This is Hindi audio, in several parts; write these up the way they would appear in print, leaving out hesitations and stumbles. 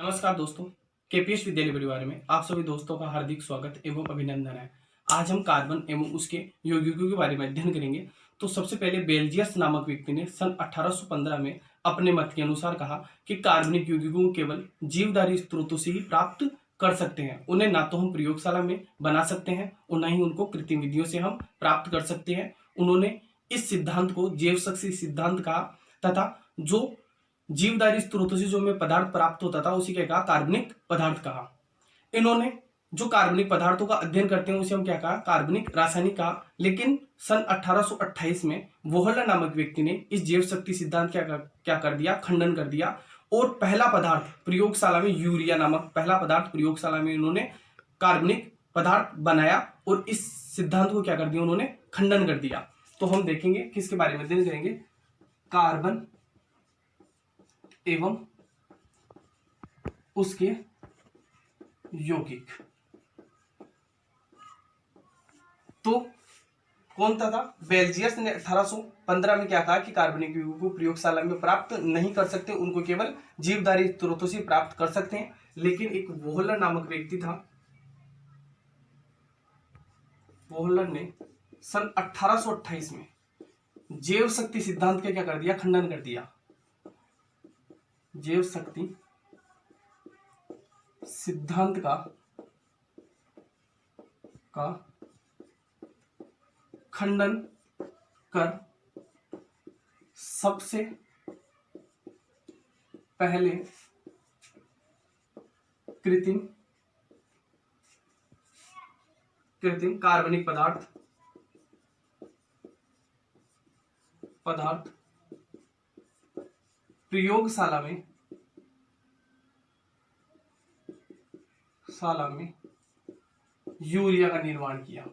नमस्कार दोस्तों, केपीएस विद्यालय परिवार में आप सभी दोस्तों का हार्दिक स्वागत एवं अभिनंदन है। आज हम कार्बन एवं उसके यौगिकों के बारे में अध्ययन करेंगे। तो सबसे पहले बेल्जियस नामक व्यक्ति ने सन 1815 में अपने मत के अनुसार कहा कि कार्बनिक यौगिकों को केवल जीवधारी स्रोतों से ही प्राप्त कर सकते हैं। उन्हें ना तो हम प्रयोगशाला में बना सकते हैं और ना ही उनको कृत्रिम विधियों से हम प्राप्त कर सकते हैं। उन्होंने इस सिद्धांत को जैव शक्ति सिद्धांत कहा तथा जो जीवधारी स्रोतों से जो हमें पदार्थ प्राप्त होता था उसी क्या कहा, कार्बनिक पदार्थ कहा। इन्होंने जो कार्बनिक पदार्थों का अध्ययन करते हैं उसे हम क्या कहा, कार्बनिक रासायनिक कहा। लेकिन सन 1828 में वोहलर नामक व्यक्ति ने इस जैव शक्ति सिद्धांत क्या कर दिया, खंडन कर दिया। और पहला पदार्थ प्रयोगशाला में यूरिया नामक पहला पदार्थ प्रयोगशाला में इन्होंने कार्बनिक पदार्थ बनाया और इस सिद्धांत को क्या कर दिया, उन्होंने खंडन कर दिया। तो हम देखेंगे किसके बारे में अध्ययन करेंगे, कार्बन एवं उसके यौगिक। तो कौन था बेल्जियस ने 1815 में क्या कहा कि कार्बनिक यौगिकों को प्रयोगशाला में प्राप्त नहीं कर सकते, उनको केवल जीवधारी स्रोतों से प्राप्त कर सकते हैं। लेकिन एक वोहलर नामक व्यक्ति था, वोहलर ने सन 1828 में जैव शक्ति सिद्धांत का क्या कर दिया, खंडन कर दिया। जैव शक्ति सिद्धांत का खंडन कर सबसे पहले कृत्रिम कार्बनिक पदार्थ प्रयोगशाला में यूरिया का निर्माण किया।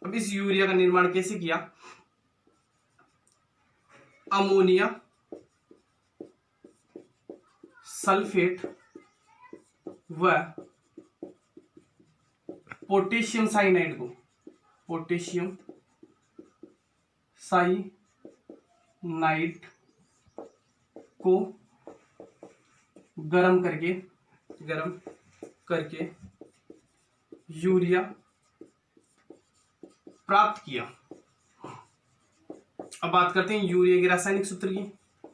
अब इस यूरिया का निर्माण कैसे किया, अमोनिया सल्फेट व पोटेशियम साइनाइड को गरम करके यूरिया प्राप्त किया। अब बात करते हैं यूरिया के रासायनिक सूत्र की।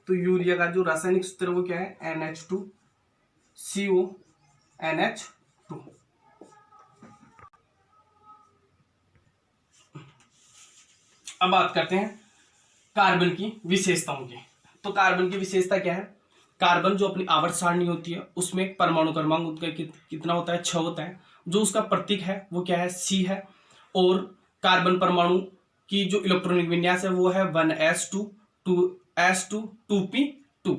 तो यूरिया का जो रासायनिक सूत्र वो क्या है, NH2CO NH2। अब बात करते हैं कार्बन की विशेषताओं की। तो कार्बन की विशेषता क्या है, कार्बन जो अपनी आवर्त सारणी होती है उसमें परमाणु क्रमांक उनका कितना होता है, 6 होता है। जो उसका प्रतीक है वो क्या है, C है। और कार्बन परमाणु की जो इलेक्ट्रॉनिक विन्यास है वो है 1s2 2s2 2p2।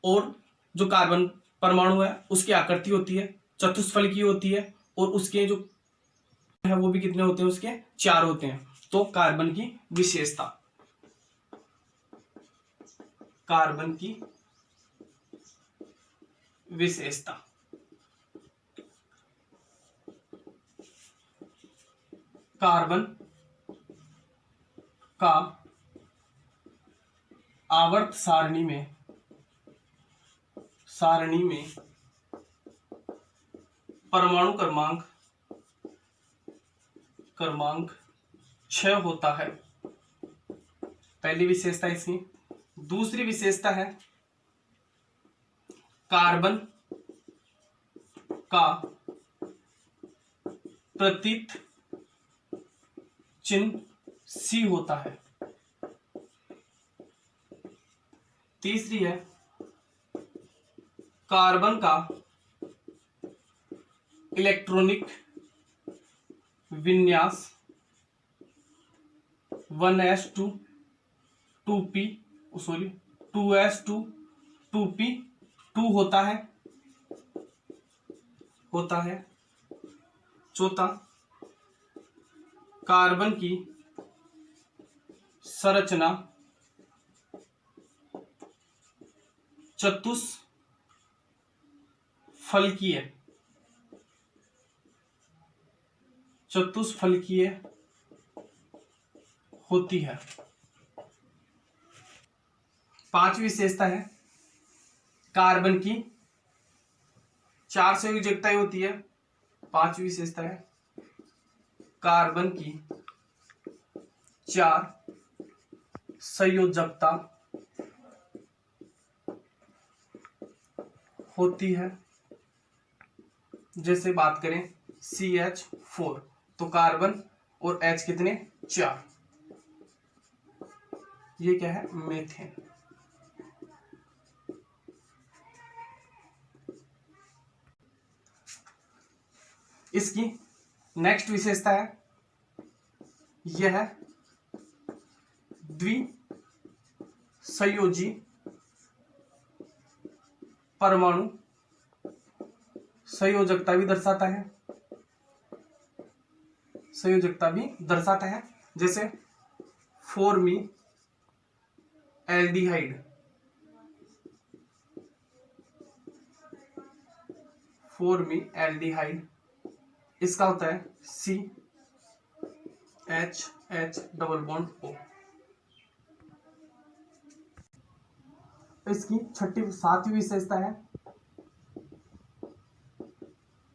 और जो कार्बन परमाणु है उसकी आकृति होती है चतुष्फल की होती है और उसके जो है वो भी कितने होते हैं, उसके 4 होते हैं। तो कार्बन की विशेषता, कार्बन का आवर्त सारणी में परमाणु क्रमांक 6 होता है, पहली विशेषता इसकी। दूसरी विशेषता है कार्बन का प्रतीक चिन्ह C होता है। तीसरी है कार्बन का इलेक्ट्रॉनिक विन्यास 2s2 2p2 होता है। चौथा, कार्बन की संरचना चतुष्फलकीय होती है। पांचवी विशेषता है कार्बन की 4 संयोजकताएं होती है। पांचवी विशेषता है कार्बन की 4 संयोजकता होती है। जैसे बात करें CH4 तो कार्बन और H कितने 4, ये क्या है मीथेन। इसकी नेक्स्ट विशेषता है यह द्विसंयोजी परमाणु संयोजकता भी दर्शाता है। संयोजकता भी दर्शाता है जैसे फॉर्मी एल्डिहाइड, फॉर्मी एल्डिहाइड इसका होता है CH डबल बॉन्ड O। इसकी सातवीं विशेषता है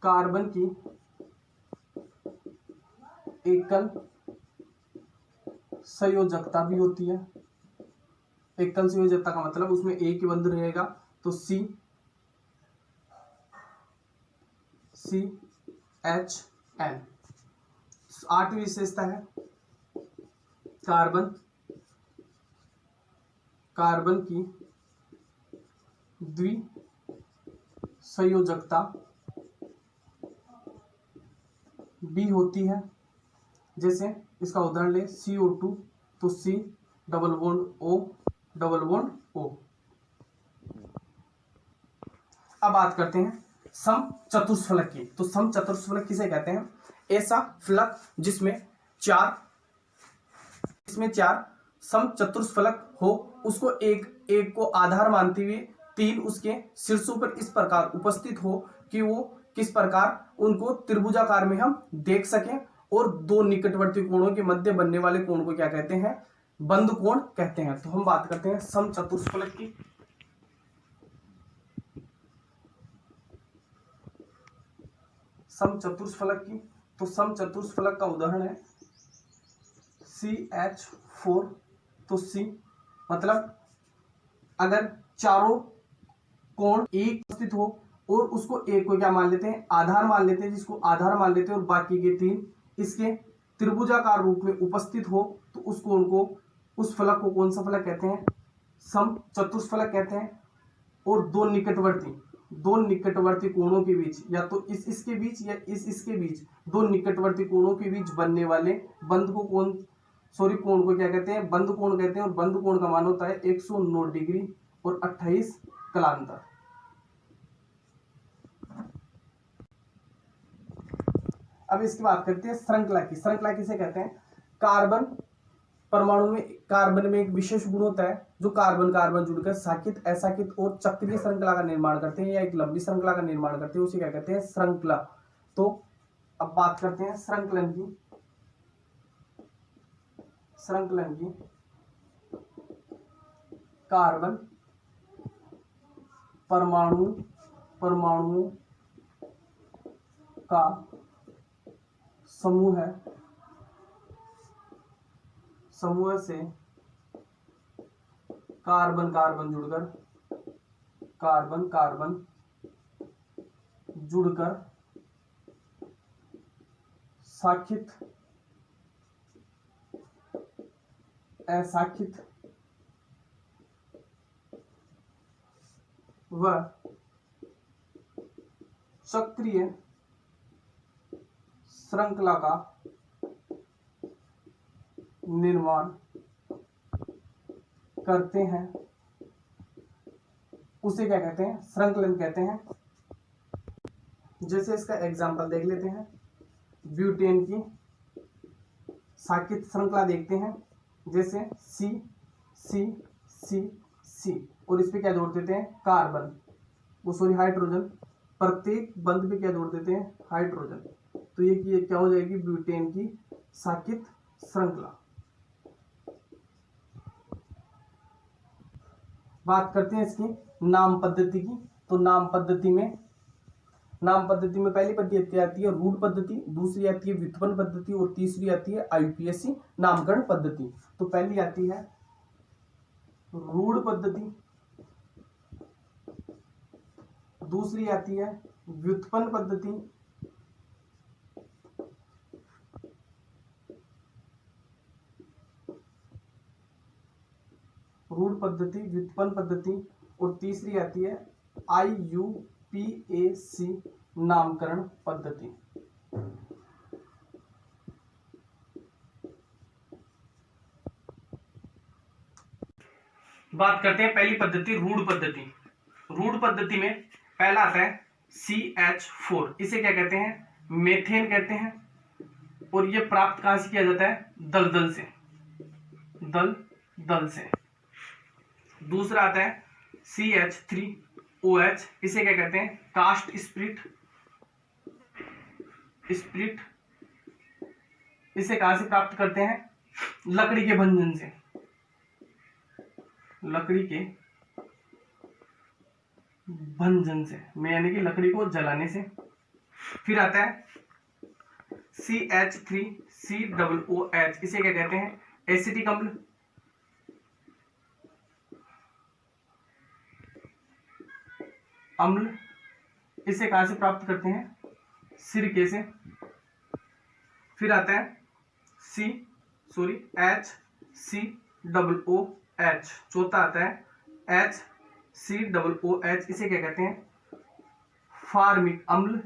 कार्बन की एकल संयोजकता भी होती है। एकल संयोजकता का मतलब उसमें एक ही बंध रहेगा तो CHN। आठवीं विशेषता है कार्बन की द्विसंयोजकता भी होती है। जैसे इसका उदाहरण ले CO2 तो C double bond O double bond O। अब बात करते हैं समचतुष्फलक की। तो समचतुष्फलक किसे कहते हैं? ऐसा फलक जिसमें चार समचतुष्फलक हो, उसको एक को आधार मानते हुए तीन उसके शीर्षों पर इस प्रकार उपस्थित हो कि वो किस प्रकार उनको त्रिभुजाकार में हम देख सकें, और दो निकटवर्ती कोणों के मध्य बनने वाले कोण को क्या कहते हैं? बंद कोण कहते हैं। तो हम बात करते हैं समचतुष्फलक की। तो समचतुष्फलक का उदाहरण है CH4 तो C मतलब अगर चारों कोण एक स्थित हो और उसको एक को क्या मान लेते हैं? आधार मान लेते हैं, जिसको आधार मान लेते हैं, और बाकी के तीन इसके त्रिभुजाकार रूप में उपस्थित हो तो उस कोण को, उस फलक को कौन सा फलक कहते हैं? समचतुष्फलक कहते हैं। और दो निकटवर्ती कोणों के बीच, या तो इसके बीच या इसके बीच, दो निकटवर्ती कोणों के बीच बनने वाले बंद को कोण को क्या कहते हैं? बंद कोण कहते हैं। और बंद कोण का मान होता है 109 डिग्री और 28 कलांतर। अब इसकी बात करते हैं श्रृंखला की। श्रृंखला किसे कहते हैं? कार्बन परमाणु में, कार्बन में एक विशेष गुण होता है जो कार्बन जुड़कर साकित, असाकित और चक्रीय श्रृंखला का निर्माण करते हैं, या एक लंबी श्रृंखला का निर्माण करते हैं, उसे क्या कहते हैं? श्रृंखला। तो अब बात करते हैं श्रृंखलन की। कार्बन परमाणुओं का समूह है, समूह से कार्बन जुड़कर साकित, असाकित व चक्रीय श्रृंखला का निर्माण करते हैं, उसे क्या कहते हैं? श्रृंखलन कहते हैं। जैसे इसका एग्जांपल देख लेते हैं। ब्यूटेन की साकित श्रृंखला देखते हैं, जैसे C और इस पे क्या जोड़ देते हैं? Carbon, hydrogen. प्रत्येक बंध पे क्या जोड़ देते हैं? हाइड्रोजन। तो ये क्या हो जाएगी? ब्यूटेन की साकित श्रृंखला। बात करते हैं इसकी नाम पद्धति की। तो नाम पद्धति में पहली पद्धति आती है रूढ़ पद्धति, दूसरी आती है व्युत्पन्न पद्धति और तीसरी आती है आईयूपीएसी नामकरण पद्धति। तो पहली आती है रूढ़ पद्धति, दूसरी आती है व्युत्पन्न पद्धति, रूढ़ पद्धति, व्युत्पन्न पद्धति और तीसरी आती है आईयूपीएसी नामकरण पद्धति। बात करते हैं पहली पद्धति रूढ़ पद्धति। रूढ़ पद्धति में पहला आता है CH4, इसे क्या कहते हैं, मेथेन कहते हैं, और ये प्राप्त कहां से किया जाता है, दलदल से, दल से। दूसरा आता है CH3OH, इसे क्या कहते हैं, कास्ट स्प्रिट, इसे कहां से प्राप्त करते हैं, लकड़ी के भंजन से, लकड़ी के भंजन से, यानी कि लकड़ी को जलाने से। फिर आता है CH3COOH, इसे क्या कहते हैं, एसिटिक अम्ल, इसे कहां से प्राप्त करते हैं, सिरके से। फिर आता है HCOOH, चौथा आता है HCOOH, इसे क्या कहते हैं, फार्मिक अम्ल,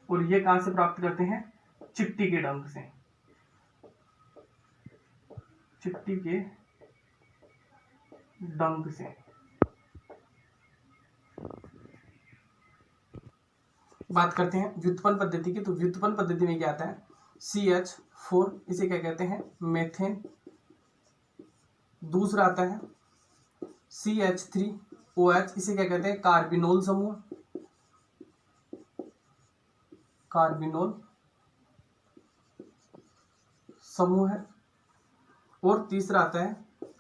और ये कहां से प्राप्त करते हैं, चिट्टी के डंक से, चिट्टी के डंक से। बात करते हैं व्युत्पन्न पद्धति की। तो व्युत्पन्न पद्धति में क्या आता है, CH4, इसे क्या कहते हैं, मेथेन। दूसरा आता है CH3OH, इसे क्या कहते हैं, कार्बिनोल समूह, है। और तीसरा आता है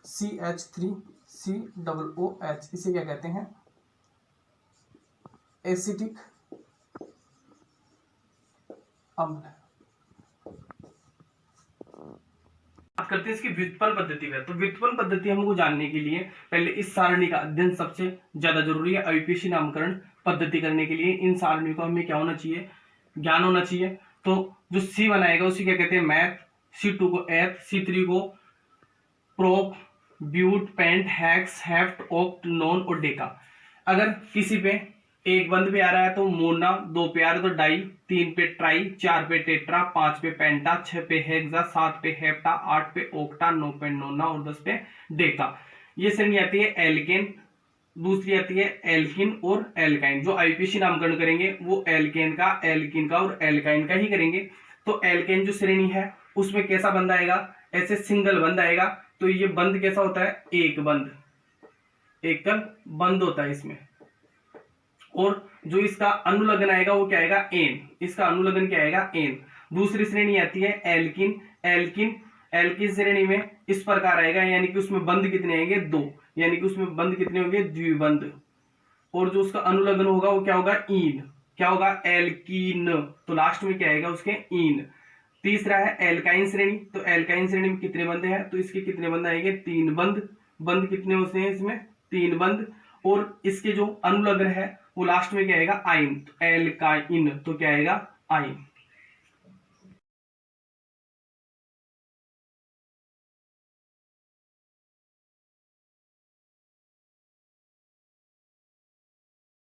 CH3COOH, इसे क्या कहते हैं, एसिटिक अम्ल। बात करते हैं इसकी व्युत्पन्न पद्धति में। तो व्युत्पन्न पद्धति हमको जानने के लिए पहले इस सारणी का अध्ययन सबसे ज्यादा जरूरी है। आईयूपीएसी नामकरण पद्धति करने के लिए इन सारणी को हमें क्या होना चाहिए, ज्ञान होना चाहिए। तो जो सी बनाएगा उसी क्या कहते हैं, मैथ, C2 को एथ, C3 को prop, but, pent, hex, hept, oct, non और डेका। अगर किसी पे एक बंद पे आ रहा है तो मोना, 2 पे आ रहा है तो डाई, 3 पे ट्राई, 4 पे टेट्रा, 5 पे पेंटा, 6 पे हेक्सा, 7 पे हेप्टा, 8 पे ओक्टा, 9 पे नोना और 10 पे डेका। ये श्रेणी आती है एल्केन। दूसरी आती है एल्किन और एल्काइन। जो आईयूपीएसी नामकरण करेंगे वो एल्केन का, एल्किन का और एल्काइन का ही करेंगे। तो एल्केन जो श्रेणी है उसमें कैसा बंद आएगा, ऐसे सिंगल बंद आएगा। तो ये बंद कैसा होता है, एक बंद, एकल बंद होता है इसमें। और जो इसका अनुलग्न आएगा वो क्या आएगा, एन। इसका अनुलग्न क्या आएगा, एन। दूसरी श्रेणी आती है एल्किन। एल्किन श्रेणी में इस प्रकार आएगा, यानी कि उसमें बंद कितने आएंगे, 2, यानी कि उसमें बंद कितने होंगे, द्विबंध। और जो उसका अनुलग्न होगा वो क्या होगा, ईन। क्या होगा, एल्कीन। तो लास्ट में क्या आएगा उसके, ईन। तीसरा है एल्काइन श्रेणी। तो एल्काइन श्रेणी में कितने बंद है, तो इसके कितने बंद आएंगे, 3 बंद। बंद कितने होते हैं इसमें, 3 बंद। और इसके जो अनुलग्न है वो लास्ट में क्या आएगा, आइन। एल्काइन, तो क्या आएगा, आइन।